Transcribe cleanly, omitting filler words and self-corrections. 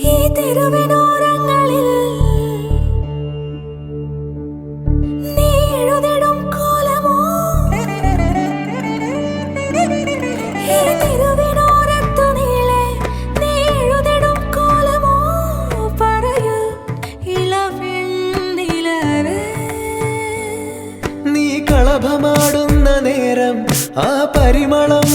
ഈ തെരുവിനോരങ്ങളിൽ നീ എഴുതിടും കോലമോ ഈ തെരുവിനോരത്തു നീളെ നീ എഴുതിടും കോലമോ പറയൂ ഇളവെണ്ണിലവേ നീ കളഭമാടുന്ന നേരം ആ പരിമളം